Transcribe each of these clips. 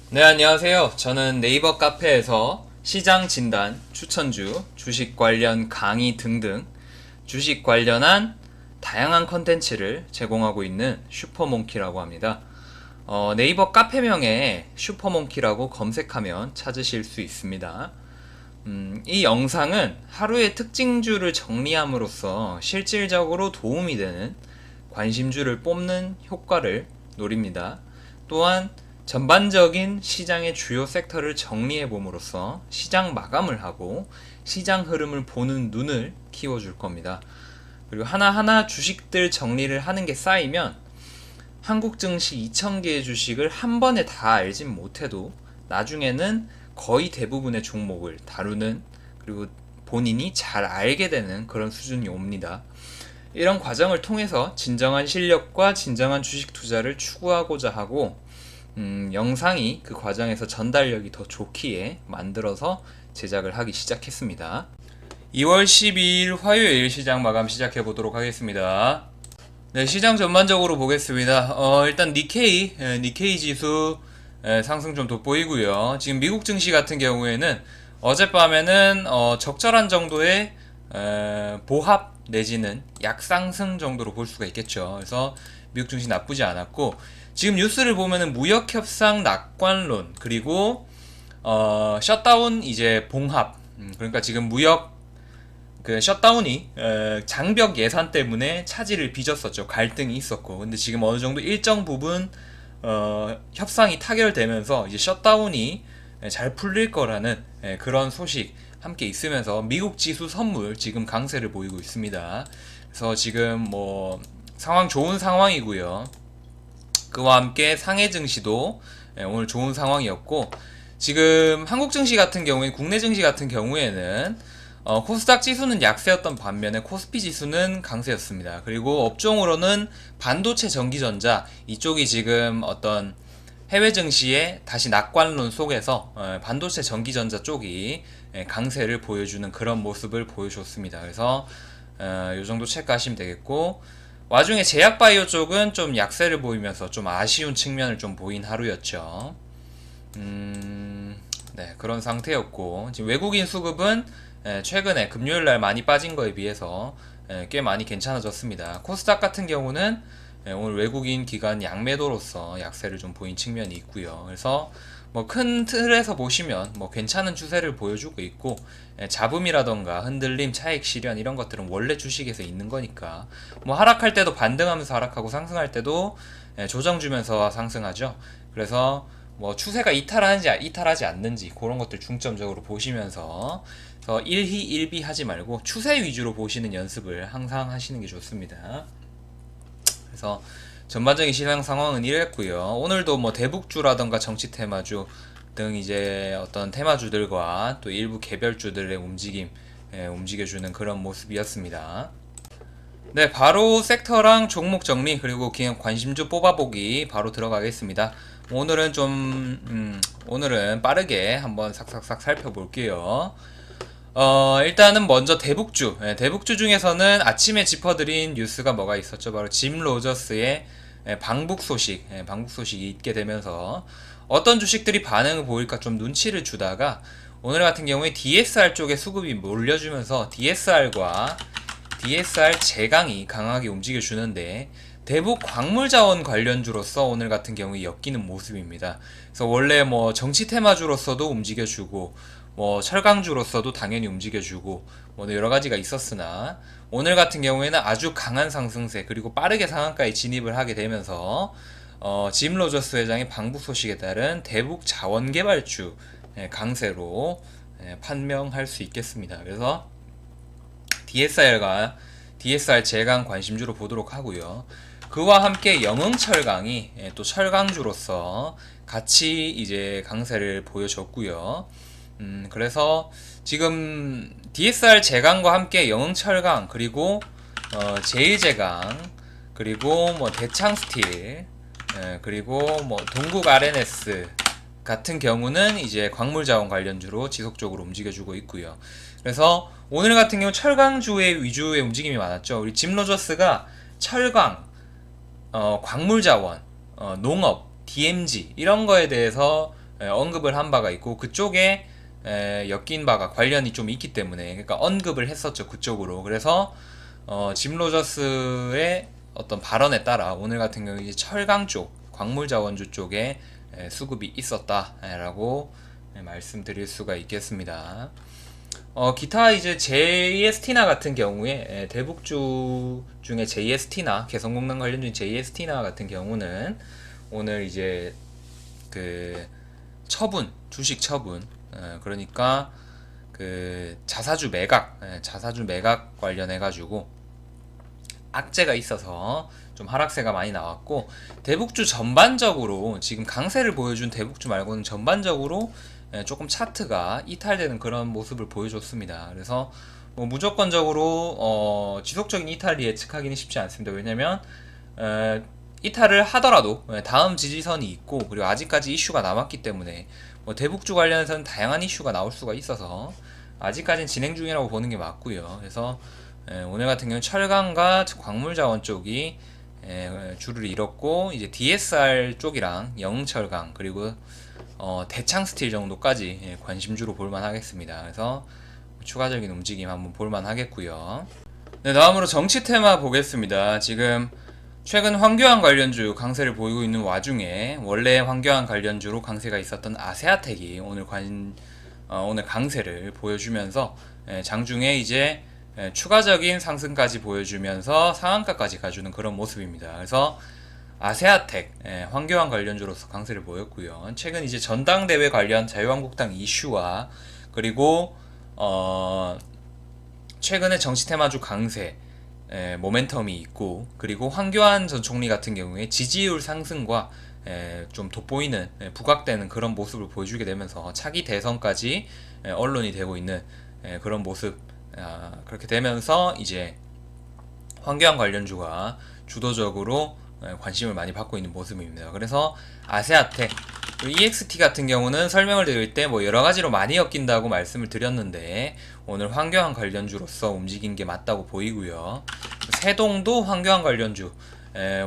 네, 안녕하세요. 저는 네이버 카페에서 시장 진단, 추천주, 주식 관련 강의 등등 주식 관련한 다양한 컨텐츠를 제공하고 있는 슈퍼몽키라고 합니다. 네이버 카페명에 슈퍼몽키라고 검색하면 찾으실 수 있습니다. 이 영상은 하루의 특징주를 정리함으로써 실질적으로 도움이 되는 관심주를 뽑는 효과를 노립니다. 또한 전반적인 시장의 주요 섹터를 정리해 봄으로써 시장 마감을 하고 시장 흐름을 보는 눈을 키워줄 겁니다. 그리고 하나하나 주식들 정리를 하는 게 쌓이면 한국 증시 2,000개의 주식을 한 번에 다 알진 못해도 나중에는 거의 대부분의 종목을 다루는, 그리고 본인이 잘 알게 되는 그런 수준이 옵니다. 이런 과정을 통해서 진정한 실력과 진정한 주식 투자를 추구하고자 하고, 영상이 그 과정에서 전달력이 더 좋기에 만들어서 제작을 하기 시작했습니다. 2월 12일 화요일 시장 마감 시작해 보도록 하겠습니다. 네, 시장 전반적으로 보겠습니다. 일단 니케이 지수 상승 좀 돋보이고요. 지금 미국 증시 같은 경우에는 어젯밤에는 적절한 정도의 보합 내지는 약상승 정도로 볼 수가 있겠죠. 그래서 미국 증시 나쁘지 않았고, 지금 뉴스를 보면은 무역 협상 낙관론, 그리고 셧다운 이제 봉합, 그러니까 지금 무역 그 셧다운이 장벽 예산 때문에 차질을 빚었었죠. 갈등이 있었고, 근데 지금 어느 정도 일정 부분 협상이 타결되면서 이제 셧다운이 잘 풀릴 거라는 그런 소식 함께 있으면서 미국 지수 선물 지금 강세를 보이고 있습니다. 그래서 지금 뭐 상황 좋은 상황이고요. 그와 함께 상해 증시도 오늘 좋은 상황이었고, 지금 한국 증시 같은 경우에는, 국내 증시 같은 경우에는 코스닥 지수는 약세였던 반면에 코스피 지수는 강세였습니다. 그리고 업종으로는 반도체, 전기전자 이쪽이 지금 어떤 해외 증시의 다시 낙관론 속에서 반도체, 전기전자 쪽이 강세를 보여주는 그런 모습을 보여줬습니다. 그래서 이 정도 체크하시면 되겠고, 와중에 제약바이오 쪽은 좀 약세를 보이면서 좀 아쉬운 측면을 좀 보인 하루였죠. 네, 그런 상태였고, 지금 외국인 수급은 최근에 금요일날 많이 빠진 거에 비해서 꽤 많이 괜찮아졌습니다. 코스닥 같은 경우는 오늘 외국인 기관 양매도로서 약세를 좀 보인 측면이 있고요. 그래서 뭐 큰 틀에서 보시면 뭐 괜찮은 추세를 보여주고 있고, 잡음이라던가 흔들림, 차익 실현 이런 것들은 원래 주식에서 있는 거니까, 뭐 하락할 때도 반등하면서 하락하고 상승할 때도 조정 주면서 상승하죠. 그래서 뭐 추세가 이탈하지 않는지 그런 것들 중점적으로 보시면서 일희 일비 하지 말고 추세 위주로 보시는 연습을 항상 하시는 게 좋습니다. 그래서 전반적인 시장 상황은 이랬고요. 오늘도 뭐 대북주라던가 정치 테마주 등 이제 어떤 테마주들과 또 일부 개별주들의 움직임 움직여주는 그런 모습이었습니다. 네, 바로 섹터랑 종목 정리, 그리고 그냥 관심주 뽑아보기 바로 들어가겠습니다. 오늘은 빠르게 한번 싹싹싹 살펴볼게요. 일단은 먼저 대북주. 대북주 중에서는 아침에 짚어드린 뉴스가 뭐가 있었죠? 바로 짐 로저스의 방북 소식이 있게 되면서 어떤 주식들이 반응을 보일까 좀 눈치를 주다가, 오늘 같은 경우에 DSR 쪽에 수급이 몰려주면서 DSR 제강이 강하게 움직여주는데, 대북 광물자원 관련주로서 오늘 같은 경우에 엮이는 모습입니다. 그래서 원래 뭐 정치 테마주로서도 움직여주고, 뭐 철강주로서도 당연히 움직여주고, 뭐 여러 가지가 있었으나 오늘 같은 경우에는 아주 강한 상승세, 그리고 빠르게 상한가에 진입을 하게 되면서 짐 로저스 회장의 방북 소식에 따른 대북 자원개발주 강세로 판명할 수 있겠습니다. 그래서 DSR 제강 관심주로 보도록 하고요. 그와 함께 영흥철강이 또 철강주로서 같이 이제 강세를 보여줬고요. 그래서 지금 DSR 제강과 함께 영흥철강, 그리고 제일제강, 그리고 뭐 대창스틸, 그리고 뭐 동국 RNS 같은 경우는 이제 광물자원 관련주로 지속적으로 움직여주고 있고요. 그래서 오늘 같은 경우 철강주의 위주의 움직임이 많았죠. 우리 짐 로저스가 철강, 광물자원, 농업, DMG 이런 거에 대해서 언급을 한 바가 있고 그쪽에 엮인 바가 관련이 좀 있기 때문에 그러니까 언급을 했었죠 그쪽으로. 그래서 짐 로저스의 어떤 발언에 따라 오늘 같은 경우 이제 철강 쪽 광물자원주 쪽에 수급이 있었다라고 말씀드릴 수가 있겠습니다. 기타 이제 JST나 같은 경우에 대북주 중에 JST나 개성공단 관련주인 JST나 같은 경우는 오늘 이제 그 처분 주식 처분 그러니까 그 자사주 매각 관련해 가지고 악재가 있어서 좀 하락세가 많이 나왔고 대북주 전반적으로 지금 강세를 보여준 대북주 말고는 전반적으로 조금 차트가 이탈되는 그런 모습을 보여줬습니다. 그래서 뭐 무조건적으로 지속적인 이탈이 예측하기는 쉽지 않습니다. 왜냐면 이탈을 하더라도 다음 지지선이 있고 그리고 아직까지 이슈가 남았기 때문에 뭐 대북주 관련해서는 다양한 이슈가 나올 수가 있어서 아직까지는 진행 중이라고 보는 게 맞고요. 그래서 오늘 같은 경우는 철강과 광물자원 쪽이 줄을 잃었고 이제 DSR 쪽이랑 영철강 그리고 대창스틸 정도까지 관심주로 볼만 하겠습니다. 그래서 추가적인 움직임 한번 볼만 하겠고요. 네, 다음으로 정치 테마 보겠습니다. 지금 최근 황교안 관련주 강세를 보이고 있는 와중에 원래 황교안 관련주로 강세가 있었던 아세아텍이 오늘 강세를 보여주면서 장중에 이제 추가적인 상승까지 보여주면서 상한가까지 가주는 그런 모습입니다. 그래서 아세아텍 황교안 관련주로서 강세를 보였고요. 최근 이제 전당대회 관련 자유한국당 이슈와 그리고 최근에 정치 테마주 강세 모멘텀이 있고 그리고 황교안 전 총리 같은 경우에 지지율 상승과 좀 돋보이는 부각되는 그런 모습을 보여주게 되면서 차기 대선까지 언론이 되고 있는 그런 모습 그렇게 되면서 이제 황교안 관련주가 주도적으로 관심을 많이 받고 있는 모습입니다. 그래서 아세아텍 EXT 같은 경우는 설명을 드릴 때 뭐 여러 가지로 많이 엮인다고 말씀을 드렸는데 오늘 황교안 관련주로서 움직인 게 맞다고 보이고요. 세동도 황교안 관련주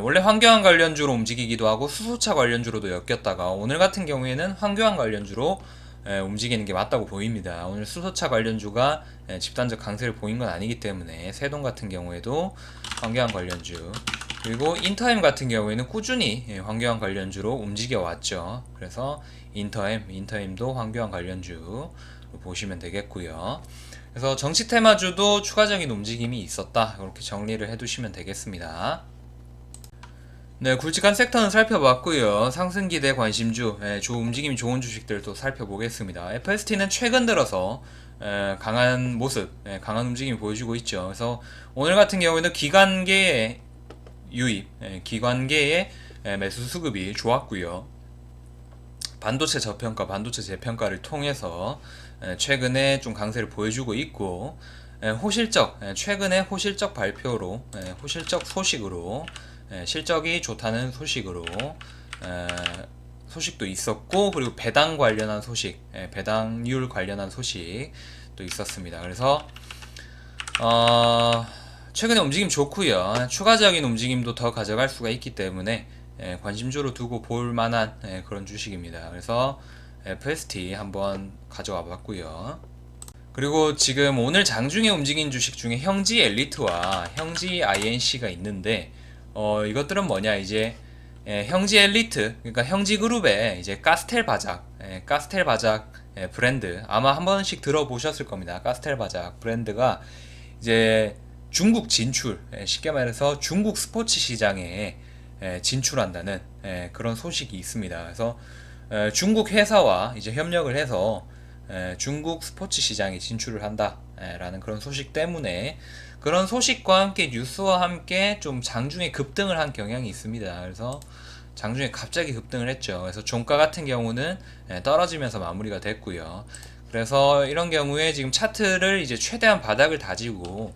원래 황교안 관련주로 움직이기도 하고 수소차 관련주로도 엮였다가 오늘 같은 경우에는 황교안 관련주로 움직이는 게 맞다고 보입니다. 오늘 수소차 관련주가 집단적 강세를 보인 건 아니기 때문에 세동 같은 경우에도 황교안 관련주 그리고 인터햄 같은 경우에는 꾸준히 황교안 관련주로 움직여 왔죠. 그래서 인터햄도 황교안 관련주 보시면 되겠고요. 그래서 정치 테마주도 추가적인 움직임이 있었다. 이렇게 정리를 해두시면 되겠습니다. 네, 굵직한 섹터는 살펴봤고요. 상승 기대 관심주, 움직임이 좋은 주식들도 살펴보겠습니다. FST는 최근 들어서 강한 모습, 강한 움직임을 보여주고 있죠. 그래서 오늘 같은 경우에는 기관계의 유입, 기관계의 매수 수급이 좋았고요. 반도체 저평가, 반도체 재평가를 통해서 최근에 좀 강세를 보여주고 있고 최근에 호실적 발표로 호실적 소식으로 실적이 좋다는 소식으로 소식도 있었고 그리고 배당 관련한 소식, 배당률 관련한 소식도 있었습니다. 그래서 최근에 움직임 좋고요. 추가적인 움직임도 더 가져갈 수가 있기 때문에 관심주로 두고 볼 만한 그런 주식입니다. 그래서 FST 한번 가져와 봤고요. 그리고 지금 오늘 장중에 움직인 주식 중에 형지 엘리트와 형지 INC가 있는데 이것들은 뭐냐 이제 형지 엘리트 그러니까 형지 그룹의 이제 가스텔 바작 브랜드 아마 한 번씩 들어보셨을 겁니다. 가스텔 바작 브랜드가 이제 중국 진출 쉽게 말해서 중국 스포츠 시장에 진출한다는 그런 소식이 있습니다. 그래서 중국 회사와 이제 협력을 해서 중국 스포츠 시장에 진출을 한다라는 그런 소식 때문에 그런 소식과 함께 뉴스와 함께 좀 장중에 급등을 한 경향이 있습니다. 그래서 장중에 갑자기 급등을 했죠. 그래서 종가 같은 경우는 떨어지면서 마무리가 됐고요. 그래서 이런 경우에 지금 차트를 이제 최대한 바닥을 다지고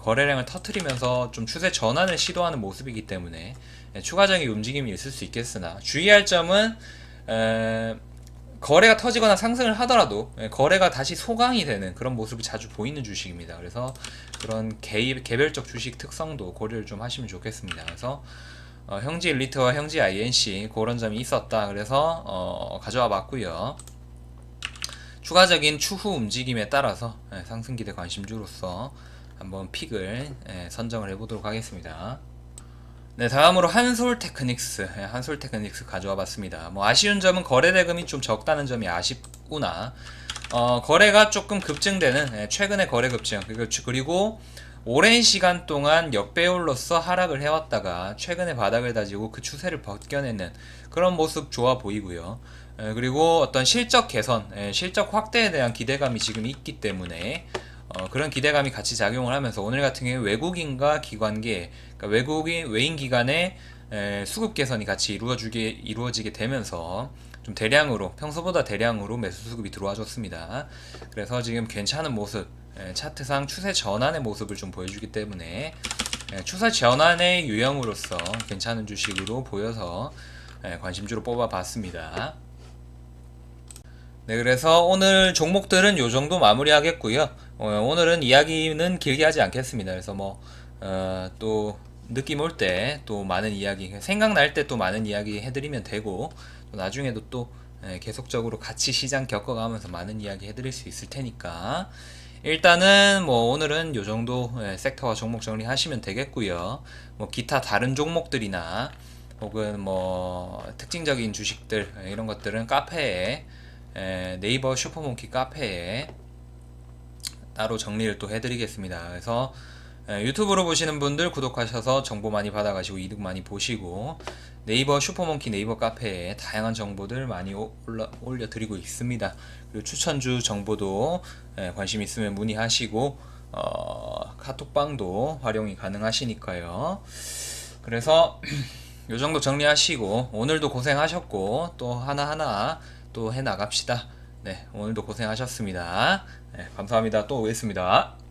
거래량을 터트리면서 좀 추세 전환을 시도하는 모습이기 때문에 추가적인 움직임이 있을 수 있겠으나 주의할 점은 거래가 터지거나 상승을 하더라도 거래가 다시 소강이 되는 그런 모습이 자주 보이는 주식입니다. 그래서 그런 개별적 주식 특성도 고려를 좀 하시면 좋겠습니다. 그래서 형지 엘리트와 형지 INC 그런 점이 있었다. 그래서 가져와 봤고요. 추가적인 추후 움직임에 따라서 상승 기대 관심주로서 한번 픽을 선정을 해보도록 하겠습니다. 네, 다음으로 한솔 테크닉스 가져와 봤습니다. 뭐 아쉬운 점은 거래 대금이 좀 적다는 점이 아쉽구나. 거래가 조금 급증되는 최근의 거래 급증, 그리고 오랜 시간 동안 역배열로서 하락을 해왔다가 최근에 바닥을 다지고 그 추세를 벗겨내는 그런 모습 좋아 보이고요. 그리고 어떤 실적 개선, 실적 확대에 대한 기대감이 지금 있기 때문에 그런 기대감이 같이 작용을 하면서 오늘 같은 경우에 외국인과 기관계, 그러니까 외인 기관의 수급 개선이 같이 이루어지게 되면서 좀 대량으로, 평소보다 대량으로 매수 수급이 들어와 줬습니다. 그래서 지금 괜찮은 모습, 차트상 추세 전환의 모습을 좀 보여주기 때문에 추세 전환의 유형으로서 괜찮은 주식으로 보여서 관심주로 뽑아봤습니다. 네, 그래서 오늘 종목들은 요 정도 마무리하겠고요. 오늘은 이야기는 길게 하지 않겠습니다. 그래서 또 느낌 올 때 또 많은 이야기, 생각날 때 또 많은 이야기 해드리면 되고, 또 나중에도 또 계속적으로 같이 시장 겪어가면서 많은 이야기 해드릴 수 있을 테니까, 일단은 뭐 오늘은 요 정도 섹터와 종목 정리하시면 되겠고요. 뭐 기타 다른 종목들이나 혹은 뭐 특징적인 주식들 이런 것들은 카페에 네이버 슈퍼모nkey 카페에 따로 정리를 또 해드리겠습니다. 그래서 유튜브로 보시는 분들 구독하셔서 정보 많이 받아가시고 이득 많이 보시고, 네이버 슈퍼모nkey 네이버 카페에 다양한 정보들 많이 올려드리고 있습니다. 그리고 추천주 정보도 관심 있으면 문의하시고 카톡방도 활용이 가능하시니까요. 그래서 요 정도 정리하시고 오늘도 고생하셨고 또 하나하나 또 해나갑시다. 네, 오늘도 고생하셨습니다. 네, 감사합니다. 또 오겠습니다.